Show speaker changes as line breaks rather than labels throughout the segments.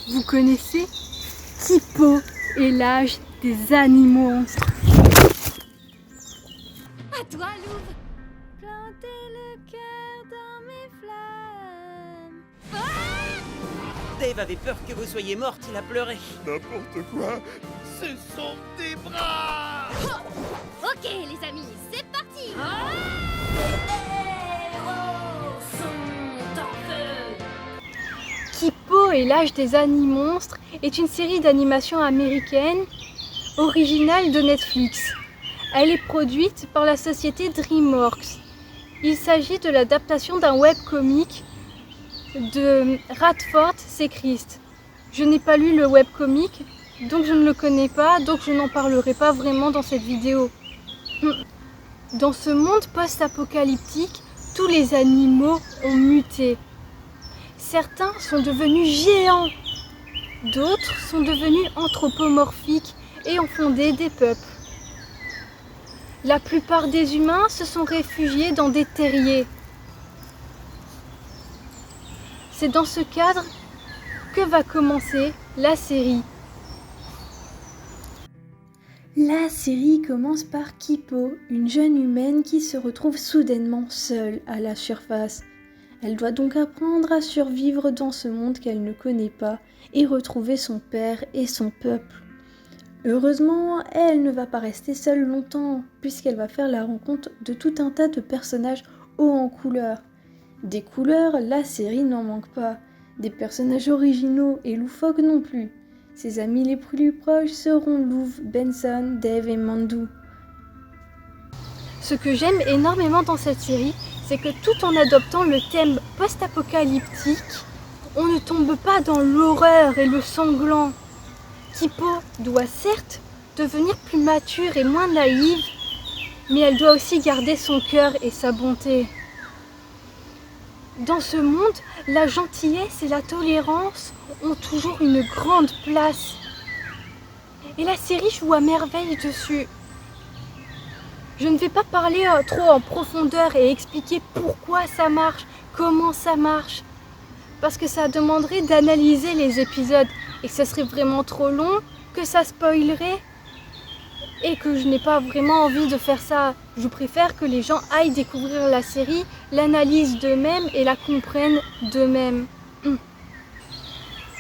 Vous connaissez Kippo et l'âge des animaux monstres.
À toi, Louve. Planter le cœur dans mes flammes.
Dave avait peur que vous soyez morte, il a pleuré.
N'importe quoi. Ce sont des bras.
Ok, les amis, c'est parti.
Kippo et l'âge des animaux monstres est une série d'animation américaine originale de Netflix. Elle est produite par la société DreamWorks. Il s'agit de l'adaptation d'un webcomic de Radford Sechrist. Je n'ai pas lu le webcomic, donc je ne le connais pas, donc je n'en parlerai pas vraiment dans cette vidéo. Dans ce monde post-apocalyptique, tous les animaux ont muté. Certains sont devenus géants, d'autres sont devenus anthropomorphiques et ont fondé des peuples. La plupart des humains se sont réfugiés dans des terriers. C'est dans ce cadre que va commencer la série. La série commence par Kippo, une jeune humaine qui se retrouve soudainement seule à la surface. Elle doit donc apprendre à survivre dans ce monde qu'elle ne connaît pas et retrouver son père et son peuple. Heureusement, elle ne va pas rester seule longtemps, puisqu'elle va faire la rencontre de tout un tas de personnages hauts en couleurs. Des couleurs, la série n'en manque pas. Des personnages originaux et loufoques non plus. Ses amis les plus proches seront Louve, Benson, Dave et Mandu. Ce que j'aime énormément dans cette série, c'est que tout en adoptant le thème post-apocalyptique, on ne tombe pas dans l'horreur et le sanglant. Kippo doit certes devenir plus mature et moins naïve, mais elle doit aussi garder son cœur et sa bonté. Dans ce monde, la gentillesse et la tolérance ont toujours une grande place. Et la série joue à merveille dessus. Je ne vais pas parler trop en profondeur et expliquer pourquoi ça marche, comment ça marche, parce que ça demanderait d'analyser les épisodes et que ce serait vraiment trop long, que ça spoilerait et que je n'ai pas vraiment envie de faire ça. Je préfère que les gens aillent découvrir la série, l'analysent d'eux-mêmes et la comprennent d'eux-mêmes.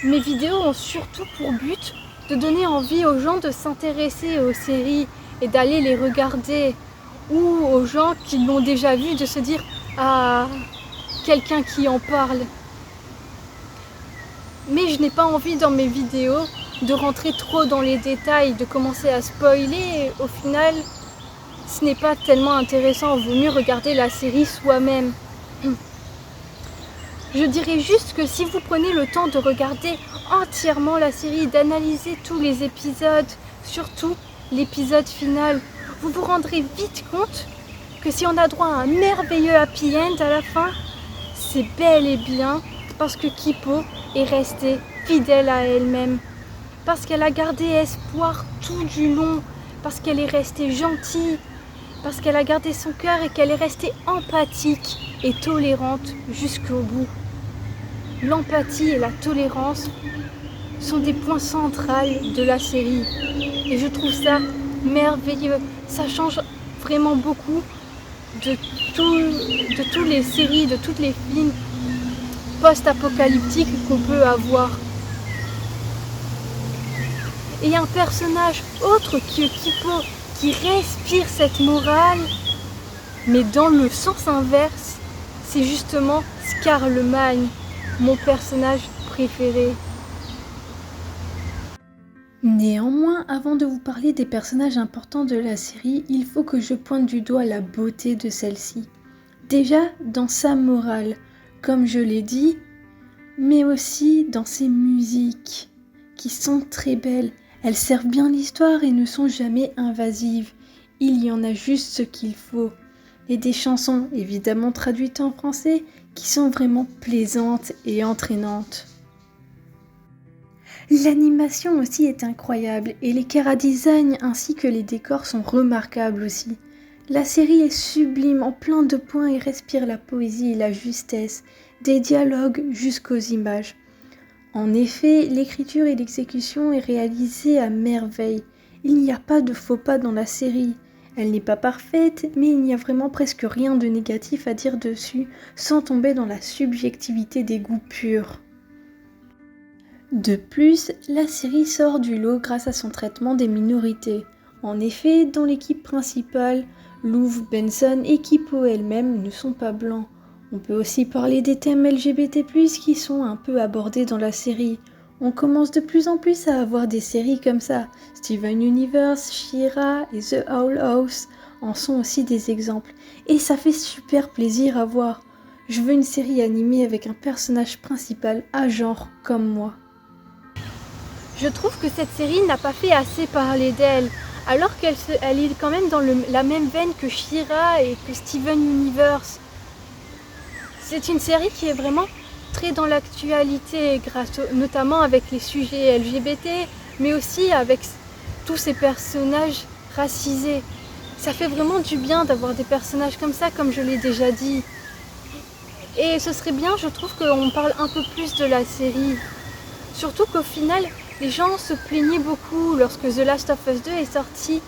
Mes vidéos ont surtout pour but de donner envie aux gens de s'intéresser aux séries et d'aller les regarder, ou aux gens qui l'ont déjà vu de se dire « Ah, quelqu'un qui en parle ». Mais je n'ai pas envie dans mes vidéos de rentrer trop dans les détails, de commencer à spoiler, et au final, ce n'est pas tellement intéressant, il vaut mieux regarder la série soi-même. Je dirais juste que si vous prenez le temps de regarder entièrement la série, d'analyser tous les épisodes, surtout l'épisode final, vous vous rendrez vite compte que si on a droit à un merveilleux happy end à la fin, c'est bel et bien parce que Kippo est restée fidèle à elle-même, parce qu'elle a gardé espoir tout du long, parce qu'elle est restée gentille, parce qu'elle a gardé son cœur et qu'elle est restée empathique et tolérante jusqu'au bout. L'empathie et la tolérance sont des points centraux de la série et je trouve ça merveilleux. Ça change vraiment beaucoup de toutes les séries, de tous les films post-apocalyptiques qu'on peut avoir. Et il y a un personnage autre que Kippo qui respire cette morale, mais dans le sens inverse, c'est justement Scarlemagne, mon personnage préféré. Néanmoins, avant de vous parler des personnages importants de la série, il faut que je pointe du doigt la beauté de celle-ci. Déjà dans sa morale, comme je l'ai dit, mais aussi dans ses musiques, qui sont très belles. Elles servent bien l'histoire et ne sont jamais invasives. Il y en a juste ce qu'il faut. Et des chansons, évidemment traduites en français, qui sont vraiment plaisantes et entraînantes. L'animation aussi est incroyable et les chara-design ainsi que les décors sont remarquables aussi. La série est sublime en plein de points et respire la poésie et la justesse, des dialogues jusqu'aux images. En effet, l'écriture et l'exécution est réalisée à merveille. Il n'y a pas de faux pas dans la série. Elle n'est pas parfaite, mais il n'y a vraiment presque rien de négatif à dire dessus, sans tomber dans la subjectivité des goûts purs. De plus, la série sort du lot grâce à son traitement des minorités. En effet, dans l'équipe principale, Lou, Benson et Kipo elle-même ne sont pas blancs. On peut aussi parler des thèmes LGBT+, qui sont un peu abordés dans la série. On commence de plus en plus à avoir des séries comme ça. Steven Universe, She-Ra et The Owl House en sont aussi des exemples. Et ça fait super plaisir à voir. Je veux une série animée avec un personnage principal à genre comme moi. Je trouve que cette série n'a pas fait assez parler d'elle, alors qu'elle est quand même dans la même veine que She-Ra et que Steven Universe. C'est une série qui est vraiment très dans l'actualité, notamment avec les sujets LGBT, mais aussi avec tous ces personnages racisés. Ça fait vraiment du bien d'avoir des personnages comme ça, comme je l'ai déjà dit. Et ce serait bien, je trouve, qu'on parle un peu plus de la série. Surtout qu'au final, les gens se plaignaient beaucoup lorsque The Last of Us 2 est sorti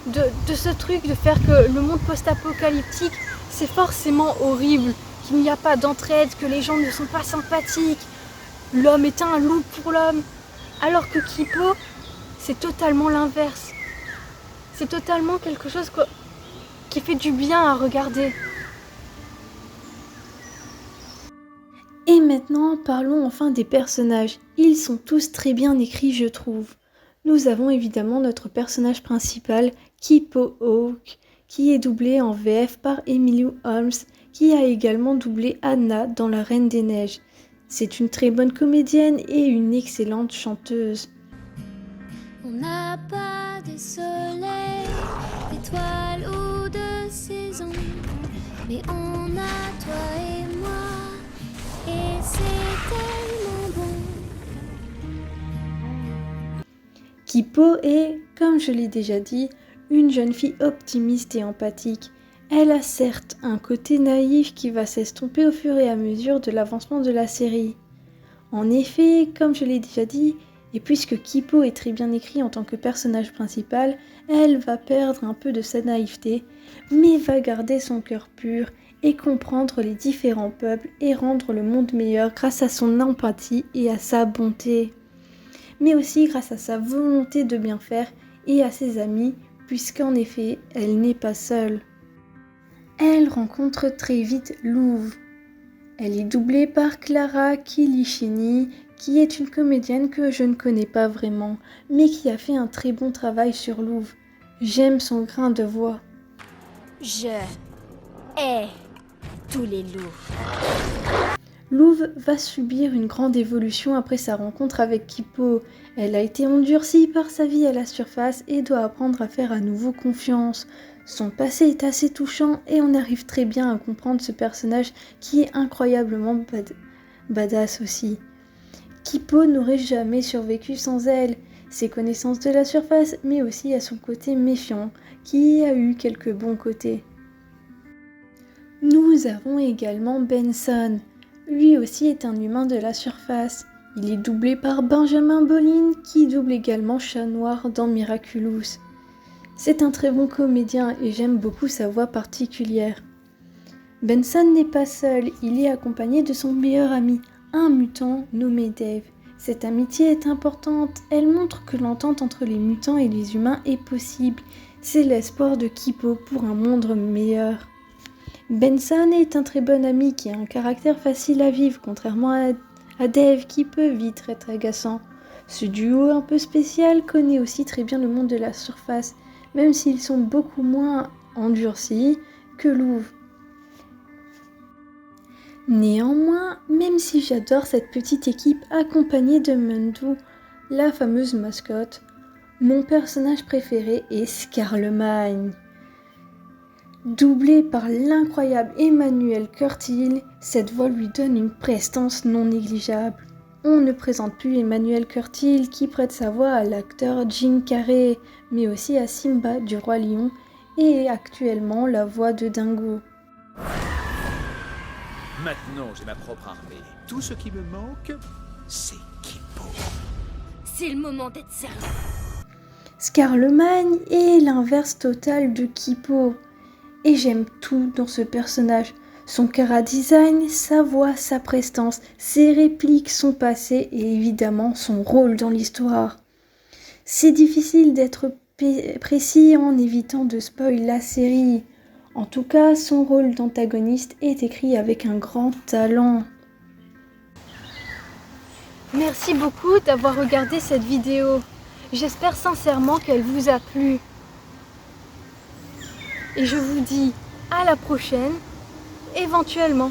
de ce truc de faire que le monde post-apocalyptique, c'est forcément horrible, qu'il n'y a pas d'entraide, que les gens ne sont pas sympathiques, l'homme est un loup pour l'homme. Alors que Kipo, c'est totalement l'inverse. C'est totalement quelque chose qui fait du bien à regarder. Et maintenant, parlons enfin des personnages. Ils sont tous très bien écrits, je trouve. Nous avons évidemment notre personnage principal, Kipo Hawk, qui est doublé en VF par Emily Holmes, qui a également doublé Anna dans La Reine des Neiges. C'est une très bonne comédienne et une excellente chanteuse.
On n'a pas de soleil, d'étoiles ou de saison, mais on a toi et moi, et c'est tellement bon.
Kipo est, comme je l'ai déjà dit, une jeune fille optimiste et empathique. Elle a certes un côté naïf qui va s'estomper au fur et à mesure de l'avancement de la série. En effet, comme je l'ai déjà dit, et puisque Kipo est très bien écrit en tant que personnage principal, elle va perdre un peu de sa naïveté, mais va garder son cœur pur et comprendre les différents peuples et rendre le monde meilleur grâce à son empathie et à sa bonté. Mais aussi grâce à sa volonté de bien faire et à ses amis, puisqu'en effet, elle n'est pas seule. Elle rencontre très vite Louve. Elle est doublée par Clara Kilicini, qui est une comédienne que je ne connais pas vraiment, mais qui a fait un très bon travail sur Louve. J'aime son grain de voix.
Je hais tous les loups.
Louve va subir une grande évolution après sa rencontre avec Kipo. Elle a été endurcie par sa vie à la surface et doit apprendre à faire à nouveau confiance. Son passé est assez touchant et on arrive très bien à comprendre ce personnage qui est incroyablement badass aussi. Kipo n'aurait jamais survécu sans elle, ses connaissances de la surface, mais aussi à son côté méfiant, qui a eu quelques bons côtés. Nous avons également Benson. Lui aussi est un humain de la surface. Il est doublé par Benjamin Bolin, qui double également Chat Noir dans Miraculous. C'est un très bon comédien et j'aime beaucoup sa voix particulière. Benson n'est pas seul, il est accompagné de son meilleur ami, un mutant nommé Dave. Cette amitié est importante, elle montre que l'entente entre les mutants et les humains est possible. C'est l'espoir de Kipo pour un monde meilleur. Benson est un très bon ami qui a un caractère facile à vivre, contrairement à Dave qui peut vite être agaçant. Ce duo un peu spécial connaît aussi très bien le monde de la surface, même s'ils sont beaucoup moins endurcis que Louve. Néanmoins, même si j'adore cette petite équipe accompagnée de Mundu, la fameuse mascotte, mon personnage préféré est Scarlemine. Doublé par l'incroyable Emmanuel Curtil, cette voix lui donne une prestance non négligeable. On ne présente plus Emmanuel Curtil qui prête sa voix à l'acteur Jim Carrey, mais aussi à Simba du Roi Lion et actuellement la voix de Dingo.
Maintenant, j'ai ma propre armée. Tout ce qui me manque, C'est Kippo.
C'est le moment d'être sérieux.
Scarlemagne est l'inverse total de Kippo. Et j'aime tout dans ce personnage. Son chara-design, sa voix, sa prestance, ses répliques, son passé et évidemment son rôle dans l'histoire. C'est difficile d'être précis en évitant de spoil la série. En tout cas, son rôle d'antagoniste est écrit avec un grand talent. Merci beaucoup d'avoir regardé cette vidéo. J'espère sincèrement qu'elle vous a plu. Et je vous dis à la prochaine, éventuellement.